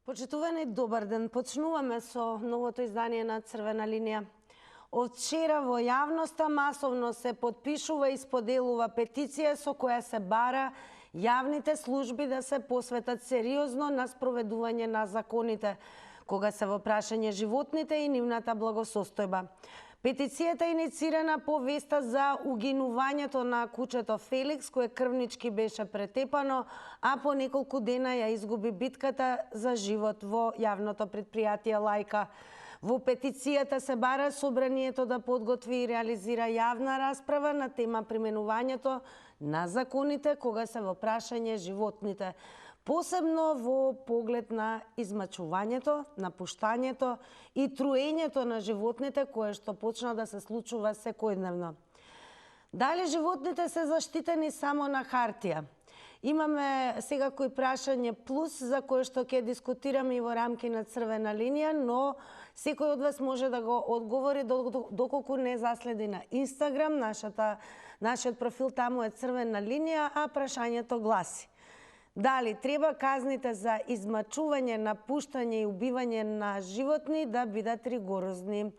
Почитувани, добар ден. Почнуваме со новото издание на Црвена линија. Од вчера во јавноста масовно се потпишува и споделува петиција со која се бара јавните служби да се посветат сериозно на спроведување на законите, кога се во прашање животните и нивната благосостојба. Петицијата е иницирана по веста за угинувањето на кучето Феликс, кое крвнички беше претепано, а по неколку дена ја изгуби битката за живот во јавното предпријатие Лајка. Во петицијата се бара собранието да подготви и реализира јавна расправа на тема применувањето на законите кога се во прашање животните, посебно во поглед на измачувањето, напуштањето и труењето на животните, кое што почна да се случува секојдневно. Дали животните се заштитени само на хартија? Имаме секако и прашање плюс за кое што ќе дискутираме и во рамки на Црвена линија, но секој од вас може да го одговори доколку не заследи на Инстаграм, нашиот профил таму е Црвена линија, а прашањето гласи: дали треба казните за измачување, напуштање и убивање на животни да бидат ригорозни?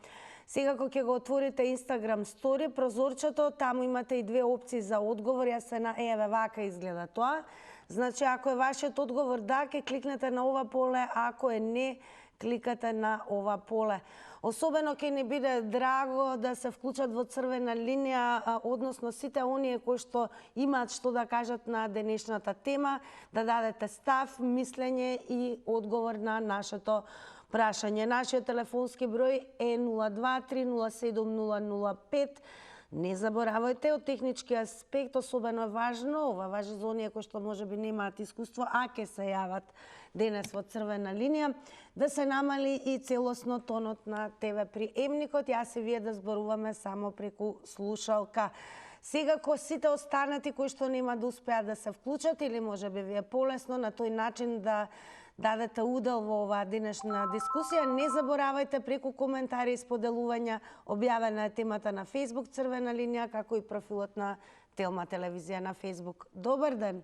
Секако ќе го отворите Инстаграм стори, прозорчето, таму имате и две опции за одговор. Јас се на еве вака изгледа тоа. Значи, ако е вашиот одговор да, ќе кликнете на ова поле, ако е не, кликате на ова поле. Особено ќе ни биде драго да се вклучат во Црвена линија, односно сите оние кои што имаат што да кажат на денешната тема, да дадете став, мислење и одговор на нашето прашање. Нашиот телефонски број е 023070005. Не заборавајте, од технички аспект особено важно, ова важи за оние кои што можеби немаат искуство, а ке се јават денес во Црвена линија, да се намали и целосно тонот на ТВ приемникот. Јас и вие да зборуваме само преку слушалка. Секако сите останати кои што нема да успеат да се вклучат или можеби ви е полесно на тој начин да дадете удел во оваа денешна дискусија, не заборавајте преку коментари и споделувања објавена е темата на Facebook Црвена линија, како и профилот на Телма телевизија на Facebook. Добар ден.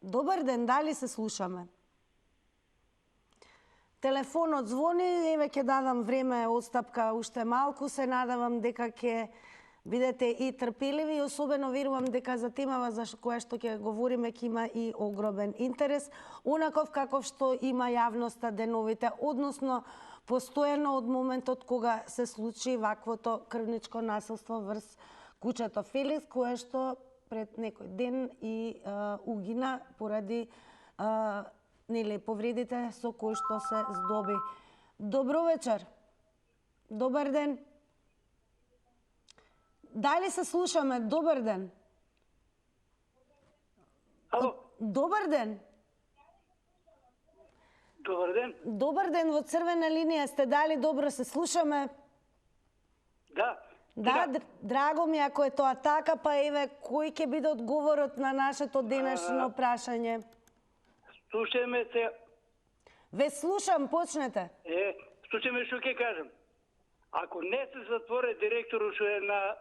Добар ден, дали се слушаме? Телефонот звони, еве ќе дадам време, отстапка уште малку, се надавам дека ќе бидете и трпеливи и особено верувам дека за темава за која што ќе говориме ќе има и огромен интерес, онаков каков што има јавноста деновите, односно постојано од моментот кога се случи ваквото крвничко насилство врз кучето Феликс, кое што пред некој ден и угина поради повредите со кои што се здоби. Добро вечер. Добар ден. Дали се слушаме? Добар ден. Ало. Добар ден. Добар ден. Добар ден, во Црвена линија сте, дали добро се слушаме? Да. Да, драго ми ако е тоа така, па еве кој ќе биде одговорот на нашето денешно прашање? Слушаме се. Ве слушам, почнете. Слушаме што ќе кажам. Ако не се затворе директорот што е на...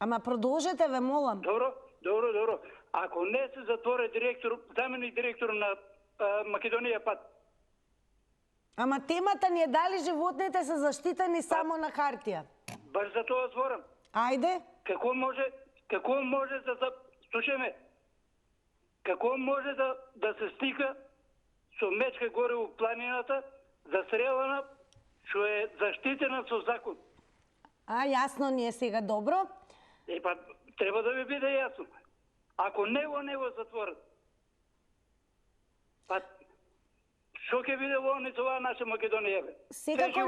Ама продолжете, ве молам. Добро. Ако не се затворе директор, заменик директор на Македонија пат. Ама темата ни е дали животните се заштитени само на хартија. Баш за тоа зборам. Ајде. Како може да слушаме? Како може да се стика со мечка горе у планината, застрелана, што е заштитена со закон? Јасно ни е сега, добро. Па, треба да ви биде јасно. Ако не го затворат, па, што ќе биде во оваа наша Македонија, бе? Секако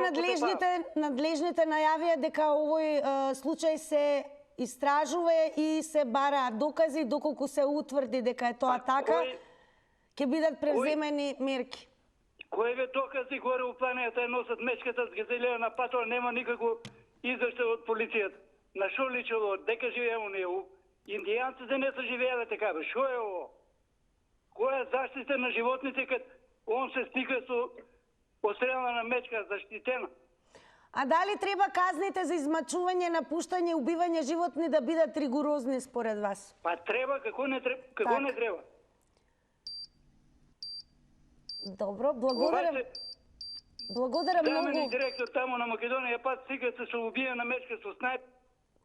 надлежните најавија дека овој случај се истражува и се бараат докази, доколку се утврди дека е тоа така, ќе бидат превземени мерки. Кој ве докази горе у планината носат мечката с газелија на патрола, нема никако извештај од полицијата. На шо личело, дека живее оние? Индијанците не се живееле така, бе. Шо е ово? Која заштита на животните кад он се стига со острелана мечка заштитена? А дали треба казните за измачување, напуштање, убивање животни да бидат ригорозни според вас? Па треба, како не треба? Како Так. не треба? Добро, благодарам. Благодарам Заменик многу. директор таму на Македонија пат сега се убија на мечка со снајп.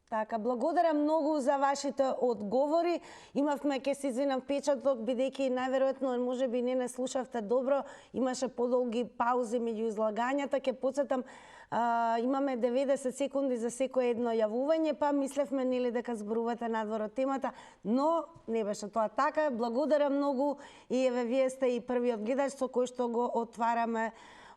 Така, благодарам многу за вашите одговори. Имавме, ке се извинам, печаток, бидејќи најверојатно можеби не слушавте добро, имаше подолги паузи меѓу излагањата. Ке потсетам, имаме 90 секунди за секое едно јавување, па мислевме нели дека зборувате надвор од темата, но не беше тоа така. Благодарам многу и еве вие сте и првиот гледач со кој што го отвараме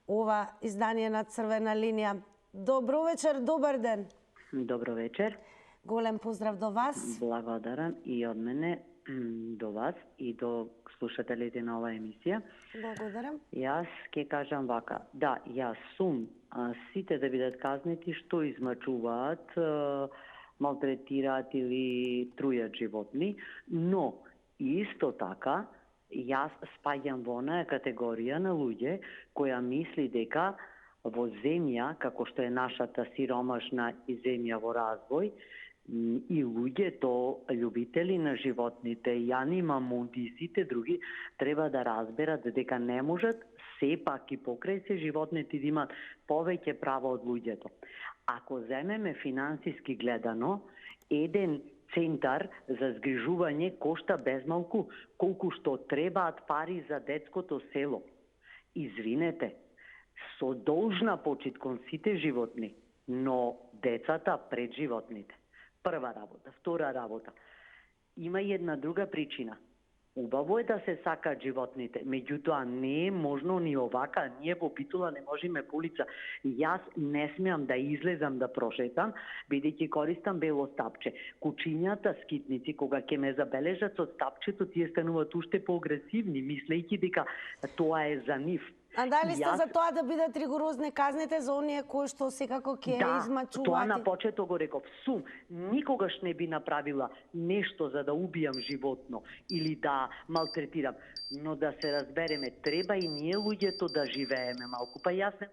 ова издание на Црвена линија. Добро вечер, добар ден. Добро вечер. Голем поздрав до вас. Благодарам и од мене до вас и до слушателите на оваа емисија. Благодарам. Јас ќе кажам вака. Да, јас сум сите да бидат казнети што измачуваат, малтретираат или трујат животни, но исто така јас спаѓам во онаа категорија на луѓе која мисли дека во земја, како што е нашата сиромашна и земја во развој, и луѓето, љубители на животните, и Анима Мунди и сите други, треба да разберат дека не можат сепак и покрај се животните да имат повеќе права од луѓето. Ако земеме финансиски гледано, еден центар за згрижување кошта безмалку колку што требаат пари за детското село. Извинете, со должна почит кон сите животни, но децата пред животните. Прва работа. Втора работа. Има и една друга причина. Убаво е да се сакаат животните, меѓутоа не е можно ни овака, ние во Битола не можеме по улица. Јас не смеам да излезам да прошетам, бидејќи користам бело стапче. Кучињата скитници, кога ќе ме забележат со стапчето, тие стануваат уште поагресивни, мислејќи дека тоа е за нив. А дали сте за тоа да бидат ригорозни казните за оние кои што секако ќе измачуваат? Да, тоа на почеток го реков. Сум, никогаш не би направила нешто за да убијам животно или да малтретирам, но да се разбереме, треба и ние луѓето да живееме малку. Па јас не...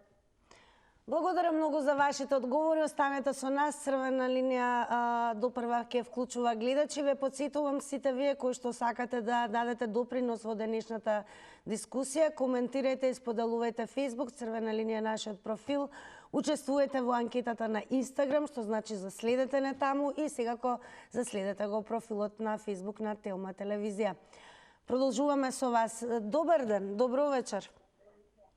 Благодарам многу за вашите одговори. Останете со нас. Црвена линија допрва ќе вклучува гледачи. Ве потсетувам сите вие кои што сакате да дадете допринос во денешната дискусија. Коментирајте и споделувајте Facebook, Црвена линија нашиот профил. Учествувате во анкетата на Instagram, што значи заследете не таму и секако заследете го профилот на Facebook на Телма телевизија. Продолжуваме со вас. Добар ден, добро вечер.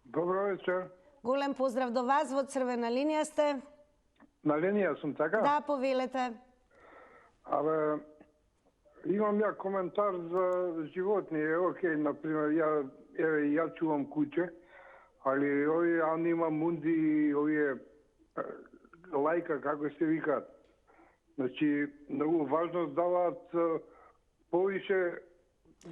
Добро вечер. Голем поздрав до вас, во Црвена линија сте. На линија сум, така? Да, повелете. Абе, имам ја коментар за животни. Океј, например, ја чувам куче, али овие Анима Мунди, овие лајка, како се викаат. Значи, многу важност даваат повише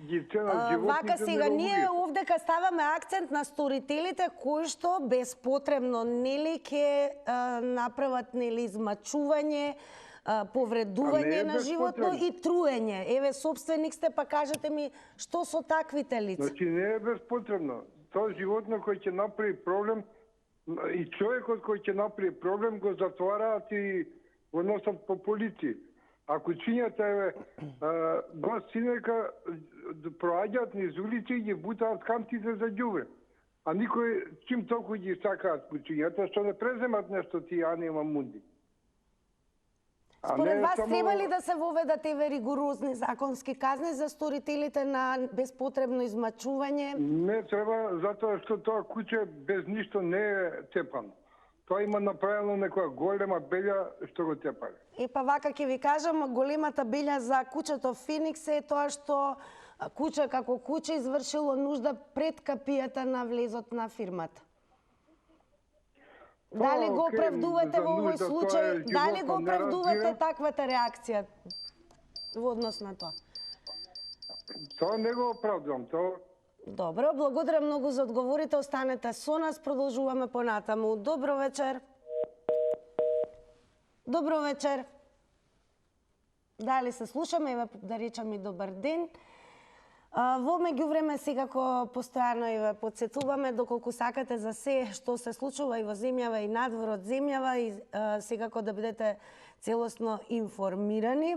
ги ценат животните. Вака сега, ние овдека ставаме акцент на сторителите кои што безпотребно нели ќе направат нели измачување, повредување на животно и труење. Еве, собственик сте, па кажете ми што со таквите лица? Значи, не е безпотребно. Тоа животно кој ќе направи проблем и човекот кој ќе направи проблем го затвараат и го носат по полиција. А кучињата, еве, гостинека проаѓаат низ улици и ги бутаат кантите за ѓубре. А никој, чим толку ги сакаат кучињата, што не преземат нешто тие Анима Мунди. Според вас треба ли да се воведат еве ригорозни законски казни за сторителите на безпотребно измачување? Не треба, затоа што тоа куче без ништо не е цепано. Тоа има направено некоја голема белја што го цепале. И па вака ќе ви кажам, големата белја за кучето Феникс е тоа што куче како куче извршило нужда пред капијата на влезот на фирмата. Дали го оправдувате во овој случај? Дали го оправдувате таквата реакција во однос на тоа? Тоа не го оправдувам, тоа... Добро, благодарам многу за одговорите. Останете со нас, продолжуваме понатаму. Добро вечер. Добро вечер. Дали се слушаме, еве да речам и добар ден. Во меѓувреме секако постојано и ве потсетуваме доколку сакате за се што се случува и во земјава и надвор од земјава и секако да бидете целосно информирани.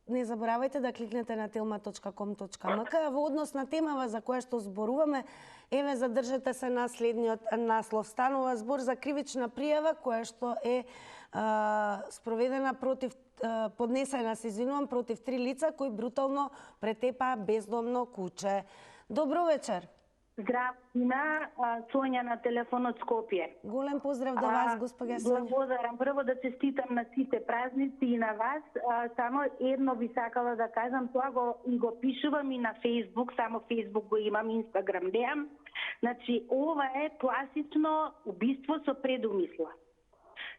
Не заборавајте да кликнете на telma.com.mk. Во однос на темава за која што зборуваме, еве задржете се на следниот наслов. Станува збор за кривична пријава која што е спроведена поднесена против 3 лица кои брутално претепаа бездомно куче. Добро вечер. Здрав, Сонја на телефон од Скопје. Голем поздрав до вас, госпоѓа Сонја. Благодарам. Прво да честитам на сите празници и на вас. Само едно би сакала да кажам, тоа го пишувам и на Фейсбук, само Фейсбук го имам, Инстаграм неам. Значи, ова е класично убиство со предумисла.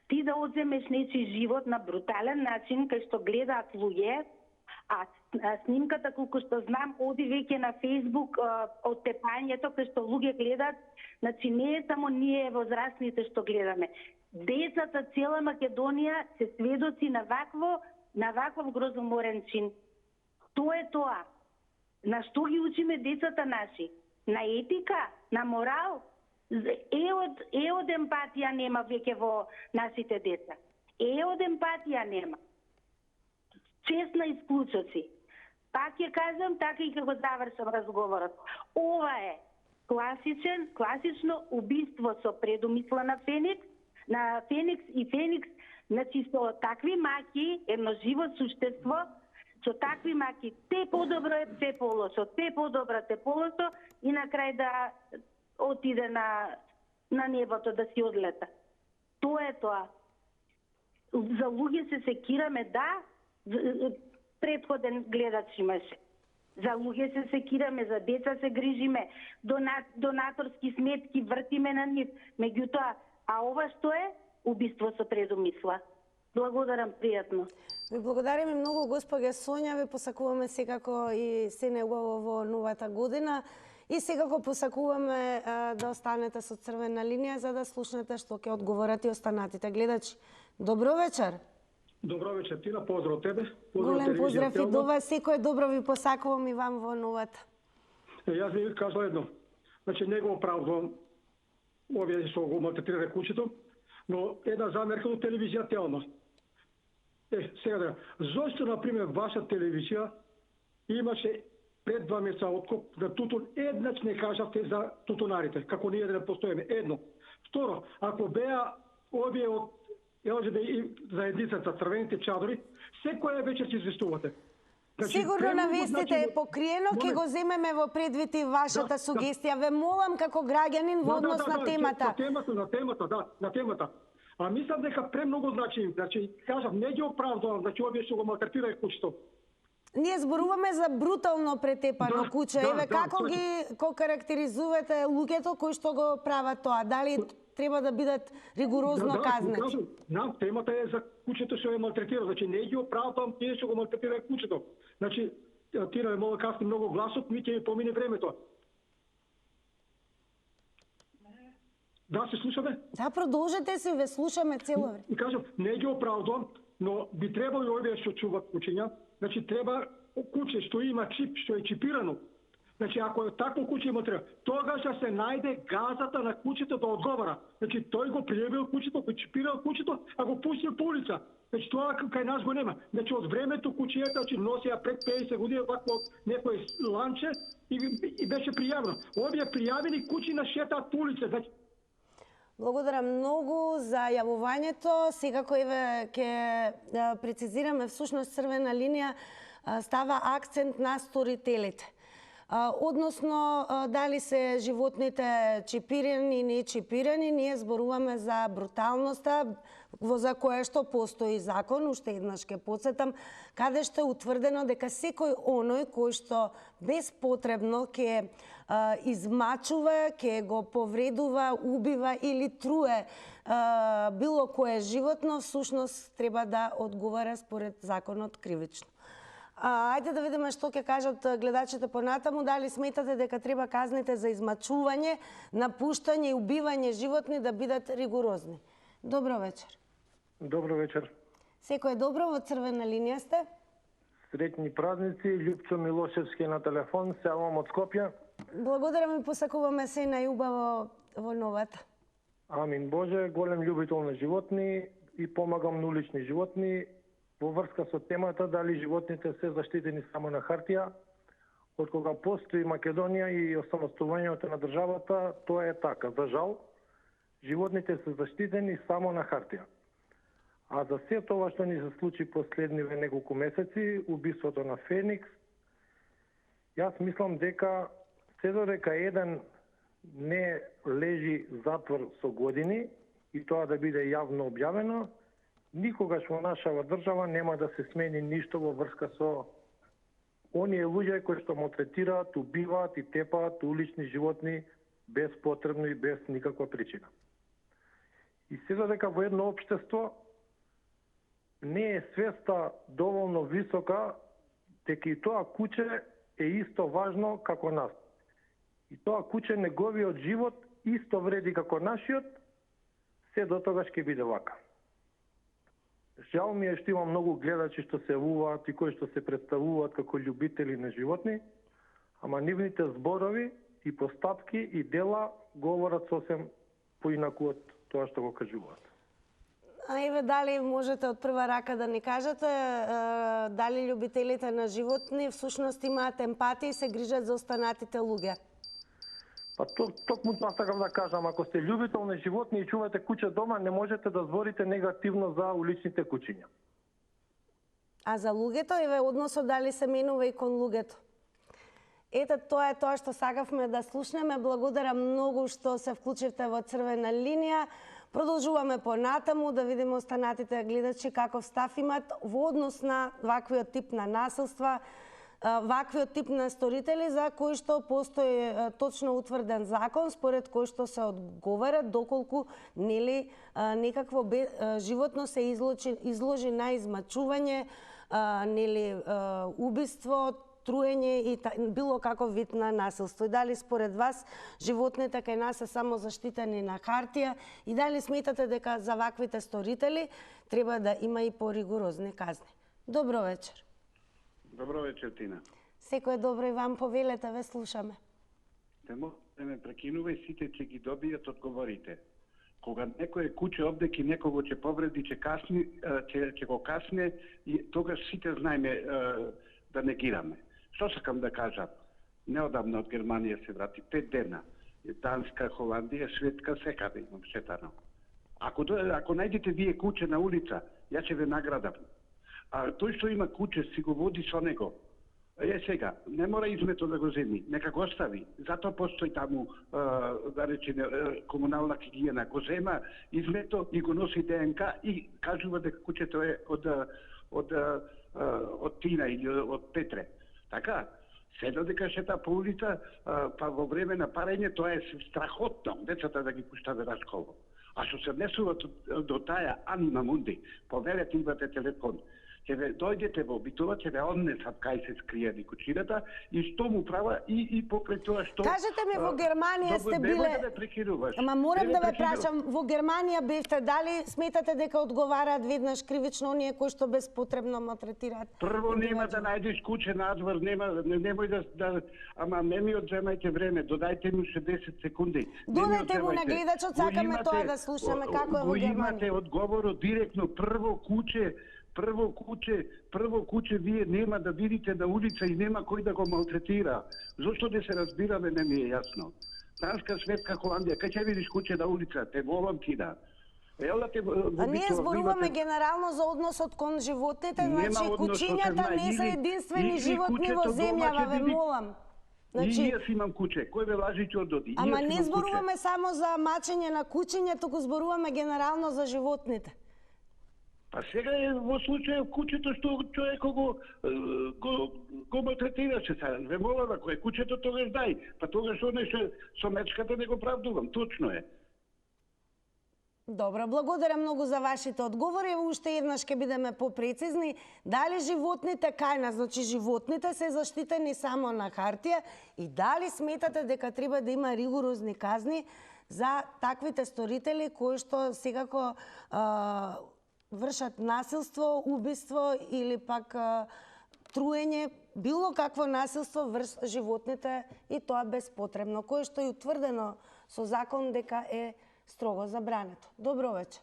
Ти да одземеш нечи живот на брутален начин, кај што гледаат луѓе, а снимката, колку што знам, оди веќе на Фейсбук од тепањето, кај што луѓе гледаат, значи не е само ние возрастните што гледаме. Децата, цела Македонија се сведоци на ваков грозоморен чин. Тоа е тоа. На што ги учиме децата наши? На етика? На морал? Е од емпатија нема веќе во нашите деца. Е од емпатија нема. Честна исклучоци. Пак ќе кажам, така и ќе го завршам разговорот. Ова е класично убиство со предумисла на Феникс и Феникс, значи со такви маки, едно живо суштество, со такви маки, те подобро е, те полошо, те подобро, те полошо и на крај да отиде на небото да си одлета. Тоа е тоа. За луѓе се секираме, да, предходен гледач имаше. За луѓе се секираме, за деца се грижиме, донаторски сметки вртиме на нив. Меѓутоа, а ова што е? Убиство со предумисла. Благодарам, пријатно. Ви благодариме многу, госпоѓа Сонја. Ви посакуваме секако и се неубаво во новата година. И секако посакуваме да останете со црвена линија за да слушнете што ќе одговорат и останатите гледачи. Добро вечер. Добро вечер, Тина, поздрав од тебе. Голем поздрав и до вас, секој добро ви посакувам и вам во новата. Јас ви кажам едно. Значи, не го оправдувам овие што го малтретира кучето, но една замерка од телевизија Телма. Сега да, зошто, например, ваша телевизија имаше пред 2 месеца откуп на тутун, еднач не кажавте за тутунарите, како ние да не постоиме. Едно. Второ, ако беа овие од ЛГБТ заедницата, црвените чадори, секоја вечер ќе известувате. Значи, сигурно навестите е покриено, ќе го земеме во предвид и вашата сугестија. Ве молам како граѓанин во однос на темата. На темата. А мислам дека премногу значи, кажав, не ги оправдувам, значи овие што го малтретира кучето. Ние зборуваме за брутално претепано куче. Еве како ги карактеризувате луѓето кои што го прават тоа? Дали треба да бидат ригорозно казнети? Темата е за кучето што е малтретира, значи не ги оправдувам тие што го малтретира кучето. Значи Тина ме мола касни многу гласот, ми ќе помине времето. Да, се слушаме? Да, продолжете се, ве слушаме цело време. И кажам, не ги оправдувам, но би требало и овие што чуват кучиња, значи треба куче што има чип, што е чипирано. Значи ако е такво куче има треба, тогаш да се најде газата на кучето да одговара. Значи тој го пријавил кучето, го чипирал кучето, а го пустил по улица. Значи тоа кај нас го нема. Значи од времето кучијата значи носија пред 50 години вакво некој ланче и беше пријавено. Овие пријавени кучи на шетаат по улица. Значи благодарам многу за јавувањето. Секако еве ќе прецизираме всушност црвена линија става акцент на сторителите. Односно, дали се животните чипирани, не чипирани, ние зборуваме за бруталноста за која што постои закон, уште еднаш ќе подсетам, каде што е утврдено дека секој оној кој што безпотребно ќе измачува, ќе го повредува, убива или труе било кое животно, всушност треба да одговара според законот кривично. Ајде да видиме што ќе кажат гледачите понатаму, дали сметате дека треба казните за измачување, напуштање и убивање животни да бидат ригорозни. Добро вечер. Добро вечер. Секој е добро, во црвена линија сте? Среќни празници, Љупчо Милошевски на телефон, се јавам од Скопје. Благодарам и посакуваме се најубаво во новата. Амин Боже, голем љубител на животни и помагам на улични животни. Во врска со темата дали животните се заштитени само на хартија, од кога постои Македонија и осамостоувањето на државата, тоа е така. За жал, животните се заштитени само на хартија. А за се тоа што ни се случи последниве неколку месеци, убиството на Феникс, јас мислам дека се додека еден не лежи затвор со години и тоа да биде јавно објавено, никогаш во нашава држава нема да се смени ништо во врска со оние луѓе кои што малтретираат, убиваат и тепаат улични животни без потребно и без никаква причина. И се додека во едно општество не е свеста доволно висока дека и тоа куче е исто важно како нас. И тоа куче неговиот живот исто вреди како нашиот, се до тогаш ќе биде вака. Жал ми е што има многу гледачи што се јавуваат и кои што се представуваат како љубители на животни, ама нивните зборови и постапки и дела говорат сосем поинаку од тоа што го кажуваат. А еве дали можете од прва рака да ни кажете дали љубителите на животни всушност имаат емпатија и се грижат за останатите луѓе? Па токму тоа сакам да кажам, ако сте љубител на животни и чувате куче дома, не можете да зборите негативно за уличните кучиња. А за луѓето, еве односот дали се менува и кон луѓето? Ете, тоа е тоа што сакавме да слушнеме. Благодарам многу што се вклучивте во Црвена линија. Продолжуваме понатаму да видиме останатите гледачи каков став имат во однос на ваквиот тип на насилства, ваквиот тип на сторители за кои што постои точно утврден закон според кој што се одговара доколку нели некакво животно се изложи на измачување, нели убиство, труење и било каков вид на насилство. И дали според вас животните кај нас се само заштитени на хартија и дали сметате дека за ваквите сторители треба да има и поригорозни казни? Добро вечер. Добро вечер, Тина. Секој е добро и вам повелете, ве слушаме. Не ме прекинува и сите ќе ги добијат одговорите. Кога некој куче обдеки некого ќе повреди, ќе го касне и тогаш сите знаеме да негираме. Што сакам да кажам? Неодамна од Германија се врати 5 дена. Данска, Холандија, Шведска, секаде имам шетано. Ако најдете вие куче на улица, ја ќе ве наградам. А тој што има куче си го води со него. Сега, не мора измето да го земи, нека го остави. Затоа постои таму, да речеме, комунална хигиена. Го зема измето и го носи ДНК и кажува дека кучето е од Тина или од Петре. Така, се додека шета по улица, па во време на парење, тоа е страхотно, децата да ги пуштаве расколо. А што се внесуват до таја анима мунди, поверете, имате телефон, ќе ве дојдете во обитува, ќе ве однесат кај се скриени кучината и што му права и покрај тоа што... Кажете ми, во Германија сте биле... Немој да ме прекинуваш. Ама морам да ве прашам, во Германија бевте, дали сметате дека одговараат веднаш кривично оние кои што безпотребно малтретираат? Прво нема да најдеш куче надвор, немој да... Ама не ми одземајте време, додајте ми 60 секунди. Додайте го на гледачот, сакаме тоа да слушаме како е во Германија. Го имате одговорот директно, прво куче вие нема да видите на улица и нема кој да го малтретира. Зошто не се разбираме, не ми е јасно. Данска, Шведска, Холандија, кај ќе видиш куче на улица, те волам ти да. А ние зборуваме генерално за односот кон животните, значи кучињата не се единствени животни во земјава, ве молам. И јас имам куче, кој ве лажи ќе ододи. Ама не зборуваме само за мачење на кучиња, туку зборуваме генерално за животните. Па сега е во случај кучето што човекот го малтретираше сега. Ве молам, ако е кучето, тогаш дај. Па тогаш онешто со мечката не го правдувам, точно е. Добро, благодарам многу за вашите одговори. Уште еднаш ќе бидеме попрецизни. Дали животните кај нас, значи животните се заштитени само на хартија и дали сметате дека треба да има ригорозни казни за таквите сторители кои што секако вршат насилство, убиство или пак труење, било какво насилство врз животните и тоа безпотребно, кое што е утврдено со закон дека е строго забрането. Добро вечер.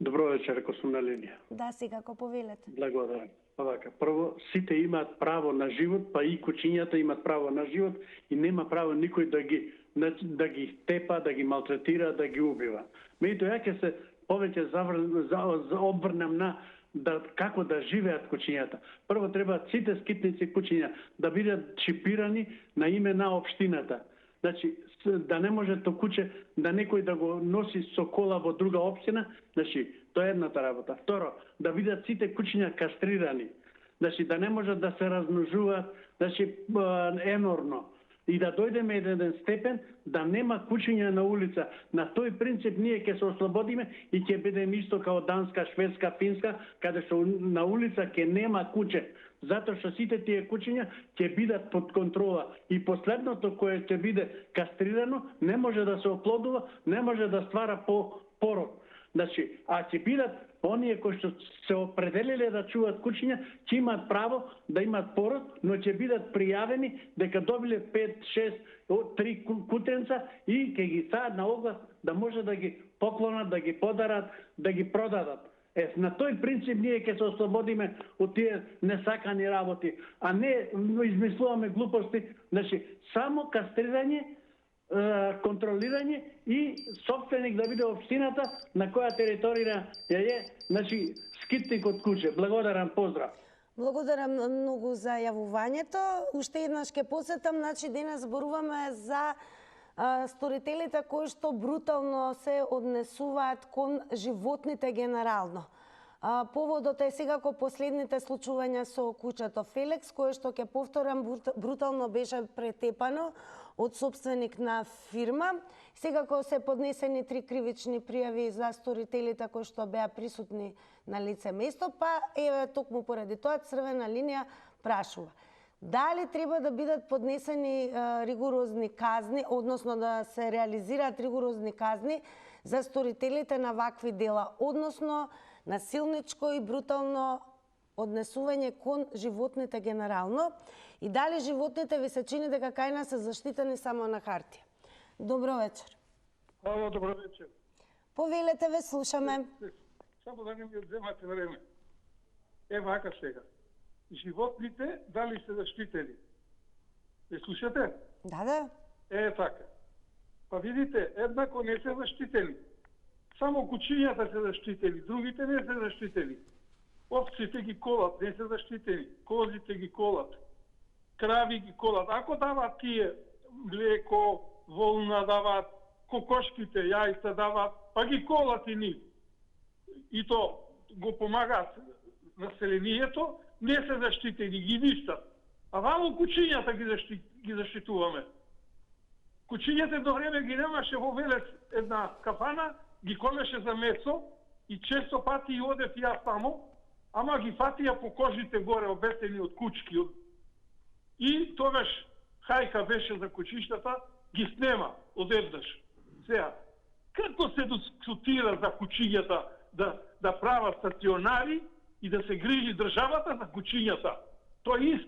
Добро вечер, ако сум на линија. Да, секако повелете. Благодарам. Овака, прво, сите имаат право на живот, па и кучињата имаат право на живот и нема право никој да ги тепа, да ги малтретира, да ги убива. Меѓутоа, ја ќе се повеќе обврнам на како да живеат кучињата. Прво треба сите скитници кучиња да бидат чипирани на име на општината. Значи, да не може то куче да некој да го носи со кола во друга општина, значи, тоа е едната работа. Второ, да бидат сите кучиња кастрирани. Значи, да не може да се размножуваат, значи, енорно. И да дојдеме еден степен да нема кучиња на улица. На тој принцип ние ќе се ослободиме и ќе бидеме исто као Данска, Шведска, Финска, каде што на улица ќе нема куче. Затоа што сите тие кучиња ќе бидат под контрола. И последното кое ќе биде кастрирано не може да се оплодува, не може да ствара пород. Значи, а ќе бидат оние кои што се определиле да чуваат кучиња, ќе имаат право да имаат пород, но ќе бидат пријавени дека добиле 5, 6, 3 кутенца и ќе ги стават на оглас да може да ги поклонат, да ги подарат, да ги продадат. На тој принцип ние ќе се ослободиме од тие несакани работи, а не измислуваме глупости. Значи, само кастрирање, контролирање и собственик да биде општината на која територија е, значи, скитник од куче. Благодарам, поздрав. Благодарам многу за јавувањето. Уште еднаш ќе посетам, значи денес зборуваме за сторителите кои што брутално се однесуваат кон животните генерално. Поводот е секако последните случувања со кучето Фелекс, кое што, ќе повторам, брутално беше претепано од собственик на фирма. Секако се поднесени 3 кривични пријави за сторителите кои што беа присутни на лице место, па еве токму поради тоа Црвена линија прашува: дали треба да бидат поднесени ригорозни казни, односно да се реализираат ригорозни казни за сторителите на вакви дела, односно насилничко и брутално однесување кон животните генерално, и дали животните ви се чини дека кај нас се заштитени само на хартија? Добро вечер. Ало, добро вечер. Повелете, ве слушаме. Само да не ми одземате време. Вака сега. Животните дали се заштитени? Не слушате? Да. Така. Па видите, еднако не се заштитени. Само кучињата се заштитени, другите не се заштитени. Овците ги колат, не се заштитени. Козите ги колат. Крави ги колат. Ако дават тие млеко, волна дават, кокошките јајца дават, па ги колат и нив. И то го помагаат населението, не се заштитени, ги ништат. А вамо кучињата ги заштитуваме. Кучињата до време ги немаше во Велес една кафана, ги колеше за месо и често пати и одев и јас тамо, ама ги фатија по кожите горе обесени од кучки. И тогаш хајка беше за кучиштата, ги снема одеднаш. Сега, како се дискутира за кучињата да прават стационари и да се грижи државата за кучињата? Тоа е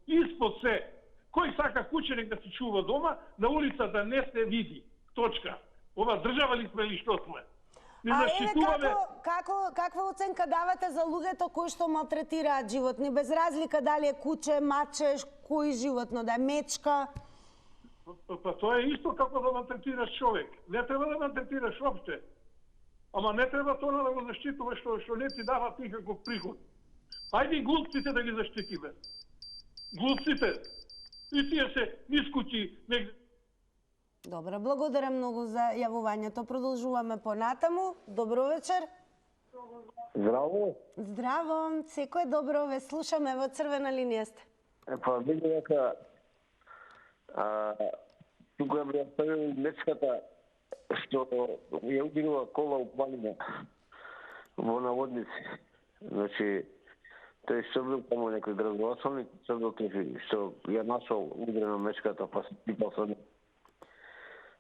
испод се. Кој сака куче нека се чува дома, на улица да не се види. Точка. Ова држава ли сме или што сме? Не заштитуваме... Каква оценка давате за луѓето кои што малтретираат животни, без разлика дали е куче, маче, кој животно, да е мечка? Па тоа е исто како да малтретираш човек. Не треба да малтретираш опште. Ама не треба тоа да го заштитуваш што не ти дават никаков приход. Ајде глупците да ги заштитиме. Глупците. И тие се нискути негде. Добро, благодарам многу за јавувањето. Продолжуваме понатаму. Добро вечер. Здраво. Здраво. Секој добро, ве слушаме, во Црвена линија сте. Па види дека тука ми оставил мечката што ја удирила кола у планина во наводници. Значи, тој што бил тамо некој градоначалник, што ја нашол удрена мечката, па се пипал со неја.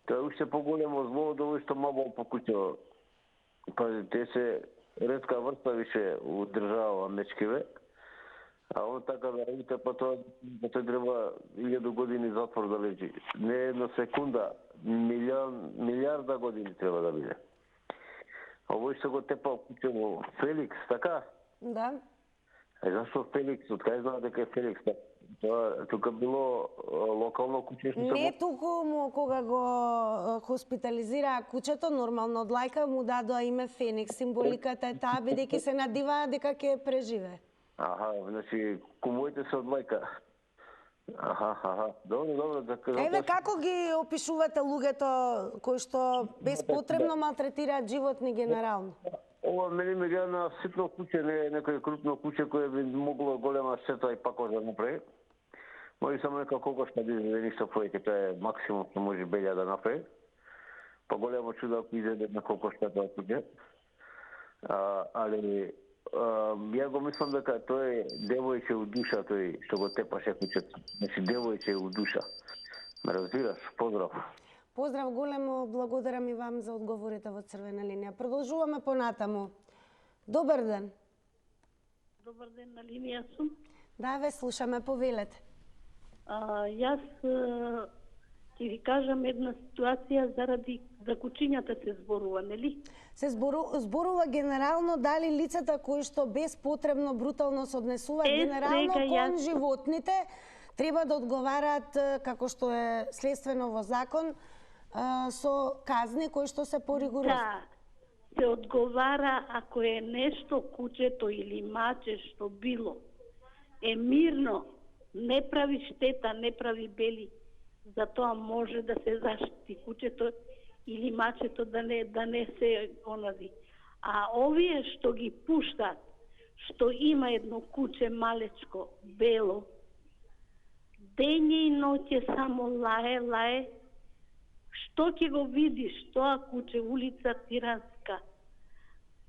Тоа е уште поголемо зло од овој што мабал по куќо. Па те се ретка врста више у држава мечкиве. А он така да работи, па тој треба 1000 години затвор да лежи. Не една секунда, милиарда години треба да биде. Овој што го тепал кучето Феликс, така? Да. Зашто Феликс? Откај знае дека е Феликс? Тоа тука било локално куче што Не туку му кога го хоспитализираа кучето, нормално од лајка му дадоа име Феникс. Символиката е таа, бидејќи се надиваа дека ќе преживее. Аха, значи кумовите се од лајка. Аха. Добро, така. Еве како ги опишувате луѓето кои што безпотребно малтретираат животни генерално? Ова мене ми гледа на ситно куче, не е некој крупно куче кое би могло голема штета и пако да направи. Може само нека кокошка да изеде ништо повеќе, тоа е максимум што може белја да направи. Па големо чудо ако изеде на кокошка тоа куче. Али ја го мислам дека тој е девојче у душа, тој што го тепаше кучето. Значи девојче у душа. Ме разбираш? Поздрав. Поздрав големо, благодарам и вам за одговорите во Црвена линија. Продолжуваме понатаму. Добар ден. Добар ден, на линија сум. Да, ве слушаме, повелете. Јас ќе ви кажам една ситуација заради за кучињата се зборува, нели? Се зборува генерално дали лицата кои што безпотребно брутално се однесуваат генерално кон животните треба да одговараат како што е следствено во закон со казни кои што се поригорозни. Да, се одговара ако е нешто кучето или маче што било е мирно, не прави штета, не прави бели, затоа може да се заштити кучето или мачето да не се онази. А овие што ги пуштат, што има едно куче малечко, бело, дење и ноќе само лае, што ќе го видиш, тоа куче, улица Тиранска,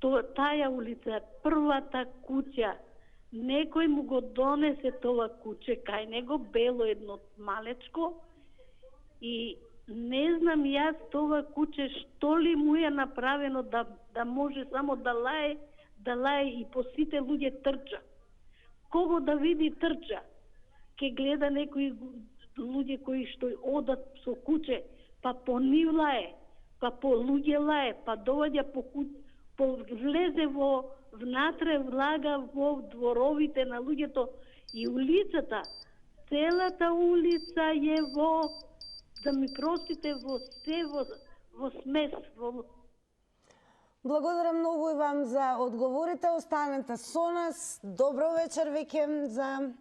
таа улица, првата куќа, некој му го донесе тоа куче, кај него бело едно малечко, и не знам јас това куче што ли му е направено да може само да лае и по сите луѓе трча. Кого да види трча. Ке гледа некои луѓе кои што одат со куче, па по нив лае, па по луѓе лае, па доаѓа влезе внатре, влага во дворовите на луѓето и улицата, целата улица е да ми простите, во смес. Благодарам многу и вам за одговорите. Останете со нас. Добро вечер веќе за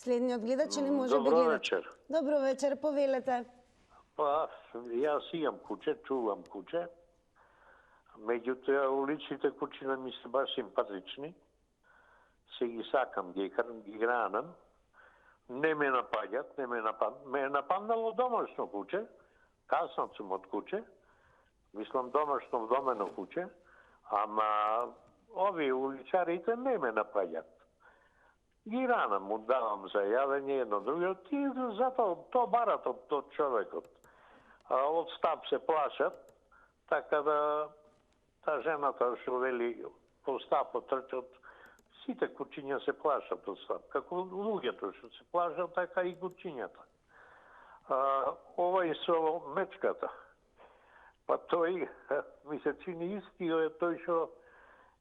следниот гледач или може би гледач. Добро вечер. Добро вечер, повелете. Па, јас имам куче, чувам куче. Меѓутоа, уличните кучина ми се баш симпатични. Се ги сакам, ги гранам. Не ме напаѓат, ме е нападнало домашно куче, каснат сум од куче, мислам домашно вдомено куче, ама овие уличарите не ме напаѓат. Ги ранам, му давам за јавење едно другиот и затоа то барат од човекот. Од стап се плашат, така да та жената што вели по стапот трчат, сите кучиња се плашат од стап. Како луѓето што се плашат, така и кучињата. Овој со мечката. Па тој ми се чини истиот е тој што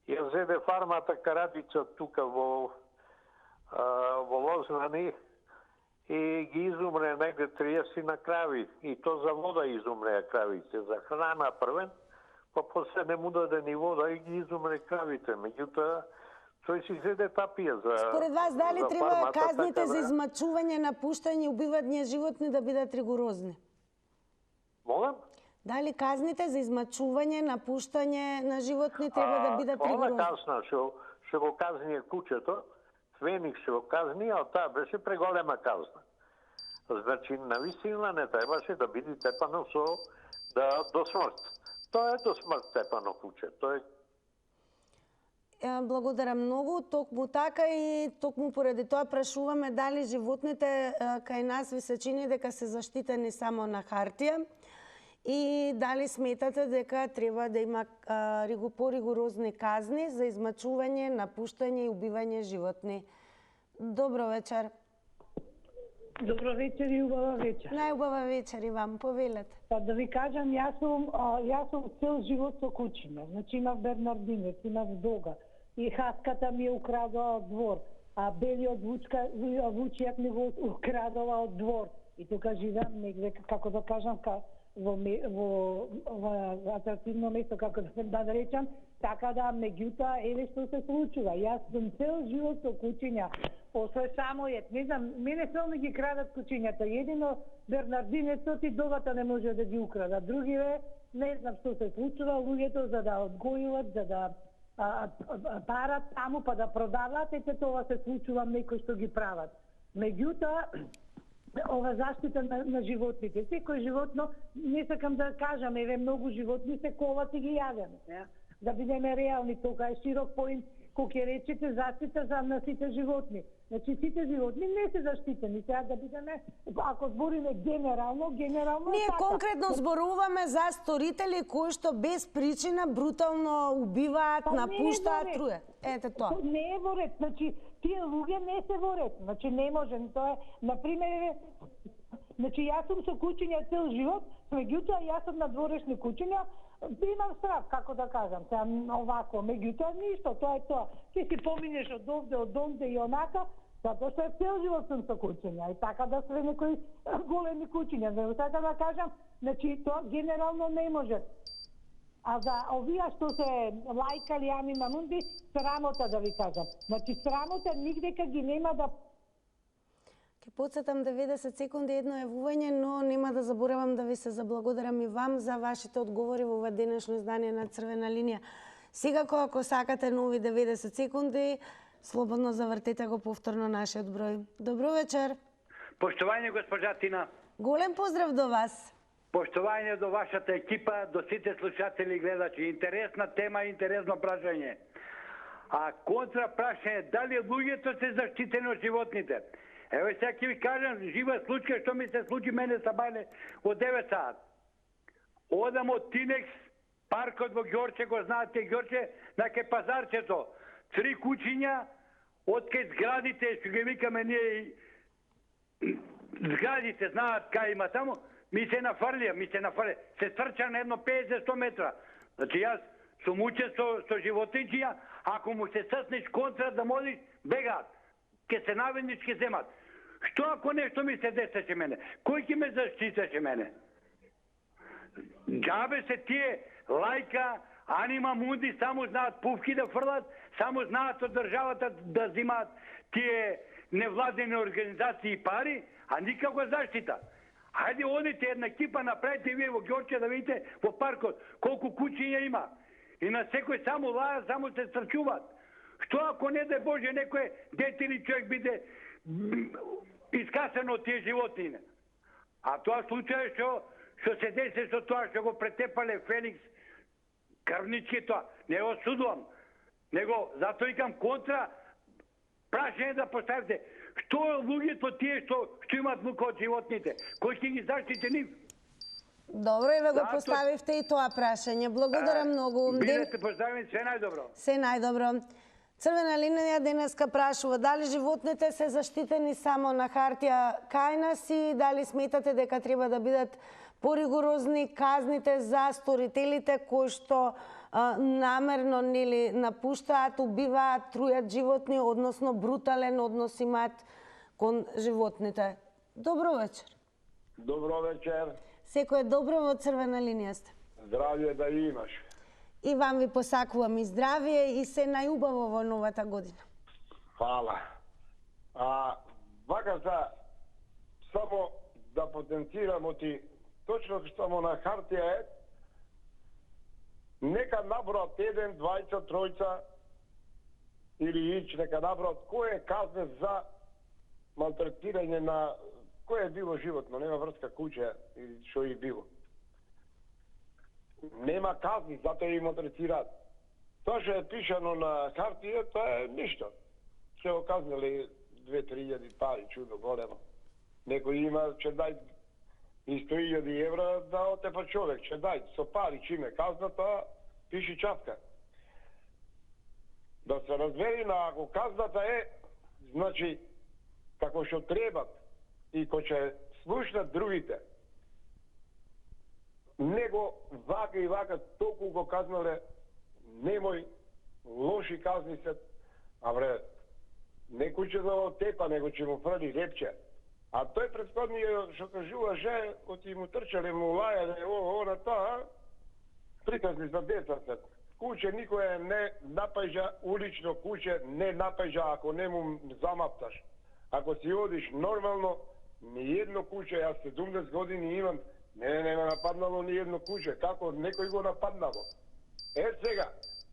ја зеде фармата Карадица тука во Лознани и ги изумре негде 30 на крави. И то за вода изумреа кравите, за храна првен, па после не му даде ни вода и ги изумре кравите. Меѓутоа, тој си зеде тапија за Според вас, дали треба казните така, за измачување, напуштање и убивање животни да бидат ригорозни? Молам? Дали казните за измачување, напуштање на животни треба да бидат ригорозни? Ова казна што го казни кучето, Феникс што го казни, а таа беше преголема казна. Значи, навистина не требаше да биде тепано до смрт. Тоа е до смрт тепано куче. Тоа е. Благодарам многу. Токму така и токму поради тоа прашуваме дали животните кај нас ви се чини дека се заштитени само на хартија и дали сметате дека треба да има поригорозни казни за измачување, напуштање и убивање животни. Добро вечер. Добро вечер и убава вечер. Најубава вечер и вам, повелете. Па да ви кажам, јас сум цел живот со кучиња. Значи имав Бернардинец, имав дога. И хаската ми ја украдала од двор. А белиот вучијак ми го украдала од двор. И тука живеам негде, како да кажам, во атрактивно место, како да речам, така да, меѓутоа, еве што се случува. Јас сум цел живот со кучиња. Освен самојет, не знам, мене целно ги крадат кучињата. Едино Бернардинецот и догата не може да ги украдат. Другиве, не знам што се случува, луѓето за да одгојуват, за да парат таму, па да продават, ете тоа се случува некои што ги прават. Меѓутоа, ова заштита на животните. Секој животно, не сакам да кажам, еве многу животни се колат и ги јадеме. Да бидеме реални, тоа е широк поим, кој ќе речете заштита на сите животни. Значи сите животни не се заштитени. Сега да бидеме, ако збориме генерално Ние така. конкретно зборуваме за сторители кои што без причина брутално убиваат, напуштаат, трујат. Ете тоа. Не е во ред. Значи тие луѓе не се во ред. Значи не може. Тоа е, например, значи јас сум со кучиња цел живот, меѓутоа јас сум на дворешни кучиња, имам страх, како да кажам, сега овако, меѓутоа ништо, тоа е тоа. Ти си поминеш од овде, од онде и онака, затоа што цел живот сум со кучиња и така да све некои големи кучиња. Така да кажам, значи тоа генерално не може. А за овие што се лајкали Ани Мамунди, срамота да ви кажам. Значи срамота нигдека ги нема да. Ке подсетам 90 секунди едно јавување, но нема да заборавам да ви се заблагодарам и вам за вашите одговори во ова денешно издание на Црвена линија. Секако, ако сакате нови 90 секунди, слободно завртете го повторно нашиот број. Добро вечер. Поштовање, госпожа Тина. Голем поздрав до вас. Поштовање до вашата екипа, до сите слушатели и гледачи. Интересна тема, интересно прашање. А контра прашање, дали луѓето се заштитени од животните? Еве сега ќе ви кажам жива случка што ми се случи мене сабајле од 9 саат. Одам од Тинекс, паркот во Ѓорче, го знаете Ѓорче, на ке пазарчето. 3 кучиња од кај зградите, што ги викаме ние зградите, знаат кај има таму, ми се нафрлија. Се трча на едно 50-100 метра. Значи јас сум учен со животинчиња, ако му се саснеш контра да можеш, бегаат. Ке се наведниш, ке земат. Што ако нешто ми се десеше мене? Кој ќе ме заштитеше мене? Џабе се тие лајка, Ани Мамунди само знаат пувки да фрлат, само знаат од државата да взимаат тие невладени организации пари, а никако заштита. Хајде одите една екипа, направите вие во Ѓорче да видите во паркот колку кучиња има. И на секој само лаја, само се стрчуваат. Што ако не дај Боже некој дете или човек биде искасен од тие животни? А тоа случај што се десе со тоа што го претепале Феликс Крвнички, тоа не го осудувам, него затоа викам контра прашање да поставите. Што е луѓето тие што имаат мука од животните? Кој ќе ги заштити нив? Добро, и ве го поставивте и тоа прашање. Благодарам многу. Бидете поздравени, се најдобро. Се најдобро. Црвена линија денеска прашува дали животните се заштитени само на хартија кај нас и дали сметате дека треба да бидат поригорозни казните за сторителите кои што намерно нели напуштаат, убиваат, трујат животни, односно брутален однос имаат кон животните. Добро вечер. Добро вечер. Секој е добро, во Црвена линија сте. Здравје да имаш. И вам ви посакувам и здравие и се најубаво во новата година. Фала. Вака само да потенцирам оти точно што на хартија е, нека наброат 1, 2, 3 или ич, нека наброат кој е казне за малтретирање на кој е било животно, нема врска куќа или што и било. Нема казни, затоа и малтретираат. Тоа што е пишано на хартија, тоа е ништо. Се го казнали 2-3 пари, чудо големо. Некој има, че дај и 100.000 евра да отепа човек, че дај, со пари, чиме казната, пиши чапка. Да се разбери на ако казната е значи, како што треба и кој ќе слушнат другите, него вака и вака толку го казнале, немој лоши казни се, а бре, некој ќе да тепа, него ќе му фрли репче. А тој претходниот што кажува же, оти му трчале, му лајале, на тоа, приказни за деца се. Куќе никој не напаѓа, улично куќе не напаѓа ако не му замапташ. Ако си одиш нормално, ни едно куќе, јас 70 години имам, мене не ме нападнало ни едно куќе, како некој го нападнало. Сега,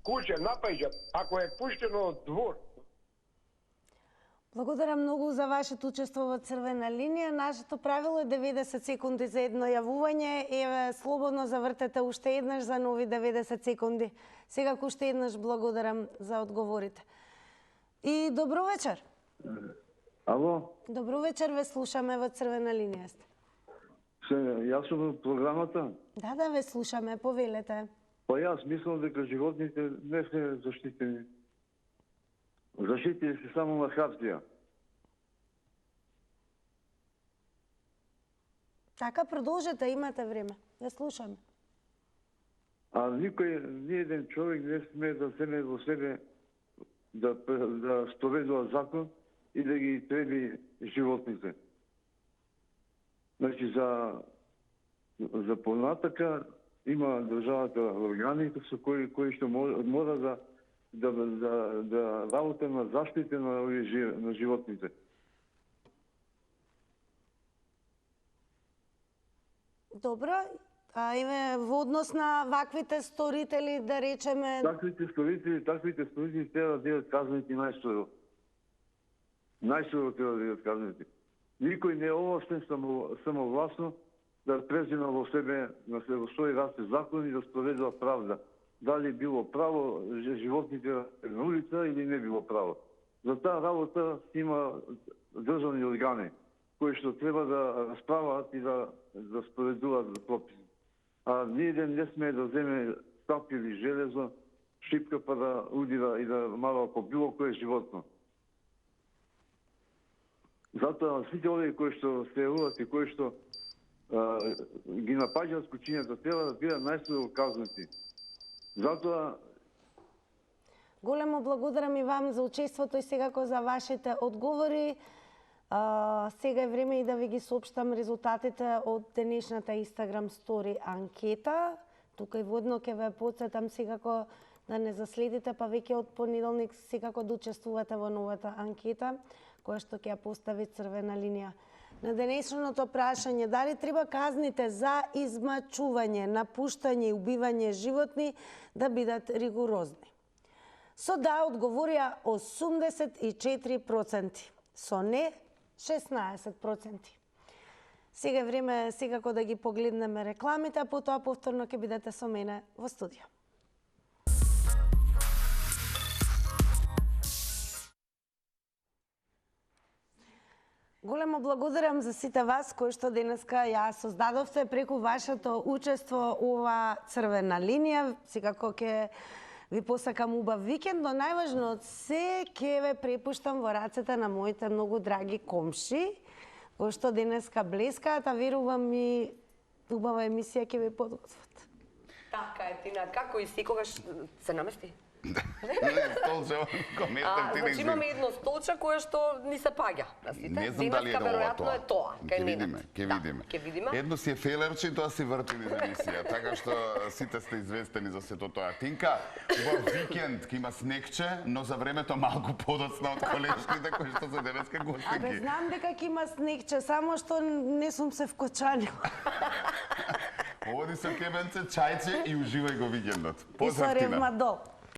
куќе напаѓа, ако е пуштено од двор. Благодарам многу за вашето учество во Црвена линија. Нашето правило е 90 секунди за едно јавување. Еве, слободно завртете уште еднаш за нови 90 секунди. Сега уште еднаш благодарам за одговорите. И добро вечер. Ало? Добро вечер, ве слушаме во Црвена линија сте. Јас сум во програмата. Да, ве слушаме, повелете. Па јас мислам дека животните не се заштитени. Заштитени се само на хартија. Така, продолжете, имате време. Ве слушаме. А никој, ни еден човек не сме да земе во себе да спроведува закон и да ги треби животните. Значи, за понатака има државата органи со кои што мора да работа на заштита на животните. Добро, а име во однос на ваквите сторители, да речеме... Таквите сторители треба да бидат казнети најстроро. Најстроро треба да бидат казнети. Никој не е овластен самовласно да презема во себе на свој раце закон и да спроведува правда. Дали било право животните на улица или не било право. За таа работа има државни органи кои што треба да расправаат и да спроведуваат прописи. А ниеден не смее да земе стап или железо, шипка па да удира и да мава по било кое животно. Затоа сите овие кои што се јавуваат и кои што ги напаѓаат кучињата треба да бидат најстрого казнети. Затоа големо благодарам и вам за учеството и секако за вашите одговори. Сега е време и да ви ги соопштам резултатите од денешната Instagram Story анкета. Тука и водно ќе ве потсетам секако да не заследите, па веќе од понеделник секако да учествувате во новата анкета, која што ќе ја постави Црвена линија. На денешното прашање, дали треба казните за измачување, напуштање и убивање животни да бидат ригорозни? Со да одговорија 84%, со не 16%. Сега е време секако да ги погледнеме рекламите, а потоа повторно ќе бидете со мене во студио. Големо благодарам за сите вас кои што денеска ја создадовте преку вашето учество ова Црвена линија. Секако ќе ви посакам убав викенд, но најважно од се ќе ве препуштам во рацете на моите многу драги комши, кои што денеска блескаат, а верувам и убава емисија ќе ви подготват. Така е, Тина, како и секогаш се намести? Не, столче, коментар ти не значи имаме едно столче кое што ни се паѓа на сите. Не знам дали е ова тоа. Веројатно е тоа. Ќе видиме. Ќе видиме. Едно си е фейлерче и тоа си врти низ емисија, така што сите сте известени за сето тоа. Тинка, убав викенд, ќе има снегче, но за времето малку подоцна од колешките кои што се денеска гостинки. Абе, знам дека ќе има снегче, само што не сум се вкочанила. Оди со кебенце, чајче и уживај го викендот. И со ревмадол.